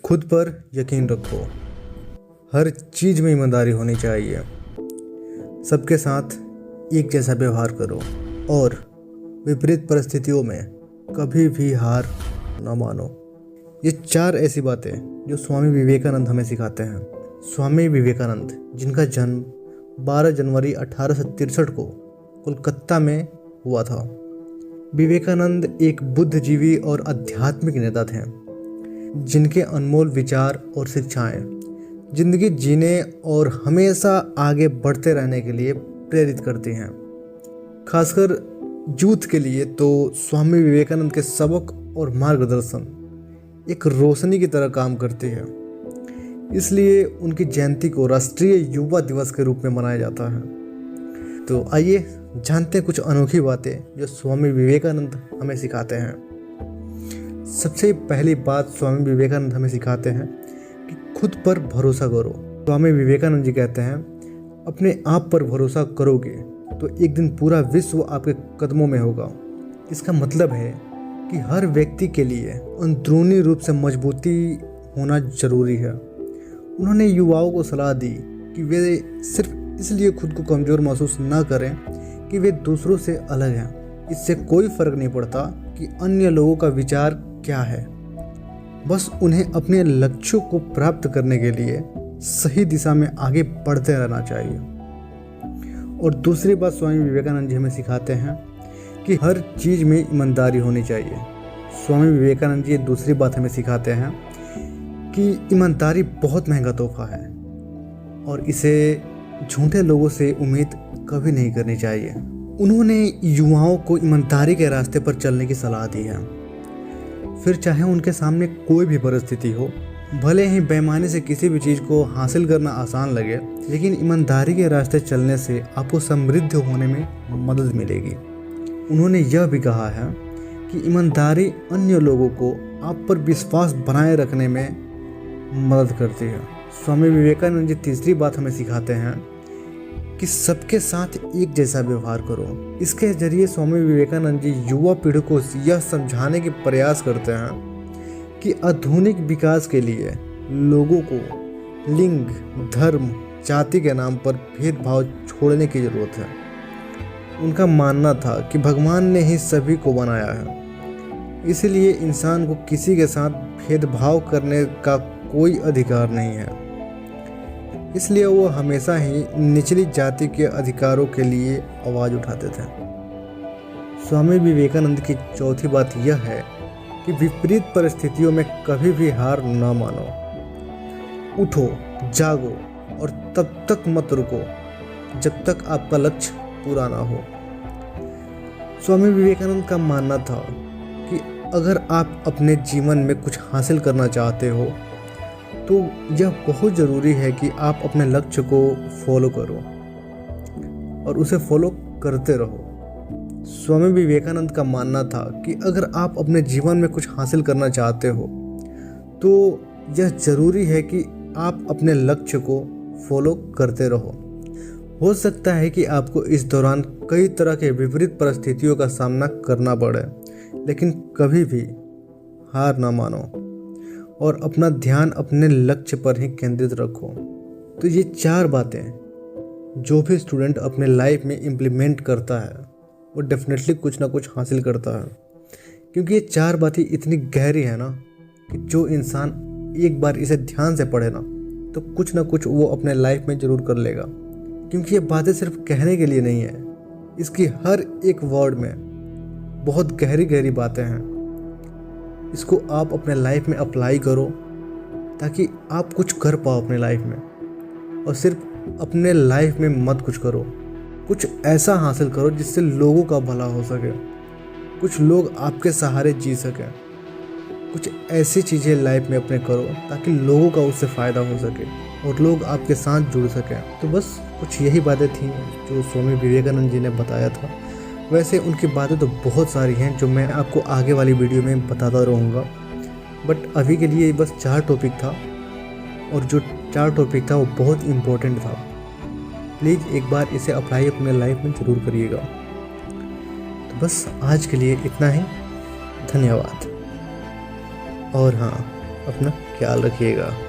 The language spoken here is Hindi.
खुद पर यकीन रखो। हर चीज़ में ईमानदारी होनी चाहिए। सबके साथ एक जैसा व्यवहार करो और विपरीत परिस्थितियों में कभी भी हार न मानो। ये 4 ऐसी बातें जो स्वामी विवेकानंद हमें सिखाते हैं। स्वामी विवेकानंद, जिनका जन्म 12 जनवरी 1863 को कोलकाता में हुआ था। विवेकानंद एक बुद्धिजीवी और आध्यात्मिक नेता थे, जिनके अनमोल विचार और शिक्षाएं जिंदगी जीने और हमेशा आगे बढ़ते रहने के लिए प्रेरित करती हैं। खासकर यूथ के लिए तो स्वामी विवेकानंद के सबक और मार्गदर्शन एक रोशनी की तरह काम करती है। इसलिए उनकी जयंती को राष्ट्रीय युवा दिवस के रूप में मनाया जाता है। तो आइए जानते हैं कुछ अनोखी बातें जो स्वामी विवेकानंद हमें सिखाते हैं। सबसे पहली बात स्वामी विवेकानंद हमें सिखाते हैं कि खुद पर भरोसा करो। स्वामी विवेकानंद जी कहते हैं, अपने आप पर भरोसा करोगे तो एक दिन पूरा विश्व आपके कदमों में होगा। इसका मतलब है कि हर व्यक्ति के लिए अंदरूनी रूप से मजबूती होना जरूरी है। उन्होंने युवाओं को सलाह दी कि वे सिर्फ इसलिए खुद को कमज़ोर महसूस न करें कि वे दूसरों से अलग हैं। इससे कोई फ़र्क नहीं पड़ता कि अन्य लोगों का विचार क्या है। बस उन्हें अपने लक्ष्यों को प्राप्त करने के लिए सही दिशा में आगे बढ़ते रहना चाहिए। और दूसरी बात स्वामी विवेकानंद जी हमें सिखाते हैं कि हर चीज़ में ईमानदारी होनी चाहिए। स्वामी विवेकानंद जी दूसरी बात हमें सिखाते हैं कि ईमानदारी बहुत महंगा तोहफा है और इसे झूठे लोगों से उम्मीद कभी नहीं करनी चाहिए। उन्होंने युवाओं को ईमानदारी के रास्ते पर चलने की सलाह दी है। फिर चाहे उनके सामने कोई भी परिस्थिति हो, भले ही बेईमानी से किसी भी चीज़ को हासिल करना आसान लगे, लेकिन ईमानदारी के रास्ते चलने से आपको समृद्ध होने में मदद मिलेगी। उन्होंने यह भी कहा है कि ईमानदारी अन्य लोगों को आप पर विश्वास बनाए रखने में मदद करती है। स्वामी विवेकानंद जी तीसरी बात हमें सिखाते हैं कि सबके साथ एक जैसा व्यवहार करो। इसके जरिए स्वामी विवेकानंद जी युवा पीढ़ी को यह समझाने के प्रयास करते हैं कि आधुनिक विकास के लिए लोगों को लिंग, धर्म, जाति के नाम पर भेदभाव छोड़ने की ज़रूरत है। उनका मानना था कि भगवान ने ही सभी को बनाया है, इसलिए इंसान को किसी के साथ भेदभाव करने का कोई अधिकार नहीं है। इसलिए वो हमेशा ही निचली जाति के अधिकारों के लिए आवाज़ उठाते थे। स्वामी विवेकानंद की चौथी बात यह है कि विपरीत परिस्थितियों में कभी भी हार न मानो। उठो, जागो और तब तक मत रुको जब तक आपका लक्ष्य पूरा ना हो। स्वामी विवेकानंद का मानना था कि अगर आप अपने जीवन में कुछ हासिल करना चाहते हो तो यह बहुत ज़रूरी है कि आप अपने लक्ष्य को फॉलो करो और उसे फॉलो करते रहो। स्वामी विवेकानंद का मानना था कि अगर आप अपने जीवन में कुछ हासिल करना चाहते हो तो यह ज़रूरी है कि आप अपने लक्ष्य को फॉलो करते रहो। हो सकता है कि आपको इस दौरान कई तरह के विपरीत परिस्थितियों का सामना करना पड़े, लेकिन कभी भी हार ना मानो और अपना ध्यान अपने लक्ष्य पर ही केंद्रित रखो। तो ये 4 बातें जो भी स्टूडेंट अपने लाइफ में इम्प्लीमेंट करता है वो डेफिनेटली कुछ ना कुछ हासिल करता है, क्योंकि ये 4 बातें इतनी गहरी है ना कि जो इंसान एक बार इसे ध्यान से पढ़े ना तो कुछ ना कुछ वो अपने लाइफ में ज़रूर कर लेगा। क्योंकि ये बातें सिर्फ कहने के लिए नहीं है, इसकी हर एक वर्ड में बहुत गहरी गहरी बातें हैं। इसको आप अपने लाइफ में अप्लाई करो ताकि आप कुछ कर पाओ अपने लाइफ में। और सिर्फ अपने लाइफ में मत कुछ करो, कुछ ऐसा हासिल करो जिससे लोगों का भला हो सके, कुछ लोग आपके सहारे जी सकें। कुछ ऐसी चीज़ें लाइफ में अपने करो ताकि लोगों का उससे फ़ायदा हो सके और लोग आपके साथ जुड़ सकें। तो बस कुछ यही बातें थी जो स्वामी विवेकानंद जी ने बताया था। वैसे उनकी बातें तो बहुत सारी हैं जो मैं आपको आगे वाली वीडियो में बताता रहूँगा, बट अभी के लिए बस 4 टॉपिक था और जो 4 टॉपिक था वो बहुत इम्पोर्टेंट था। प्लीज़ एक बार इसे अप्लाई अपने लाइफ में ज़रूर करिएगा। तो बस आज के लिए इतना ही। धन्यवाद। और हाँ, अपना ख्याल रखिएगा।